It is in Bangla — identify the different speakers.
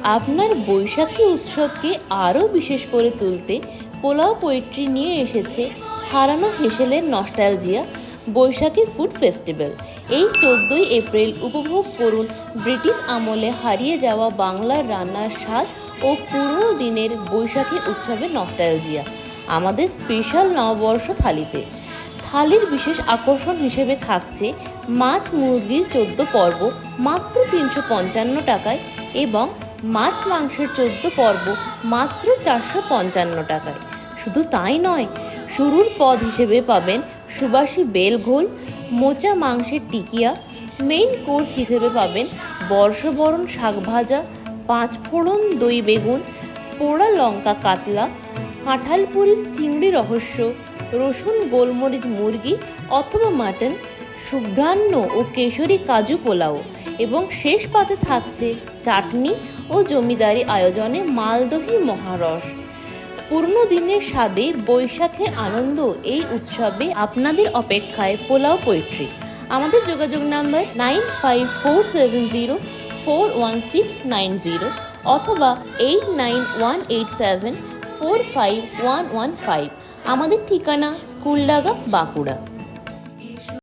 Speaker 1: আপনার বৈশাখী উৎসবকে আরও বিশেষ করে তুলতে পোলাও পোয়েট্রি নিয়ে এসেছে হারানো হেসেলের নস্টালজিয়া বৈশাখী ফুড ফেস্টিভ্যাল। এই 14ই এপ্রিল উপভোগ করুন ব্রিটিশ আমলে হারিয়ে যাওয়া বাংলার রান্নার স্বাদ ও পুরনো দিনের বৈশাখী উৎসবের নস্টালজিয়া আমাদের স্পেশাল নববর্ষ থালিতে। থালির বিশেষ আকর্ষণ হিসেবে থাকছে মাছ মুরগির 14 পর্ব মাত্র 355 টাকায় এবং মাছ মাংসের 14 পর্ব মাত্র 455 টাকায়। শুধু তাই নয়, শুরুর পদ হিসেবে পাবেন সুবাসী বেলঘোল, মোচা মাংসের টিকিয়া। মেইন কোর্স হিসেবে পাবেন বর্ষবরণ শাক ভাজা, 5 ফোড়ন দই বেগুন, পোড়া লঙ্কা কাতলা, কাঁঠালপুরির চিংড়ি রহস্য, রসুন গোলমরিচ মুরগি অথবা মাটন, সুঘ্রাণ্য ও কেশরী কাজু পোলাও এবং শেষ পাতে থাকছে চাটনি ও জমিদারি আয়োজনে মালদহি মহারস। পুরনো দিনের স্বাদে বৈশাখের আনন্দ এই উৎসবে আপনাদের অপেক্ষায় পোলাও পোয়েট্রি। আমাদের যোগাযোগ নাম্বার 9547041690 অথবা 8918745115। আমাদের ঠিকানা স্কুলডাঙ্গা, বাঁকুড়া।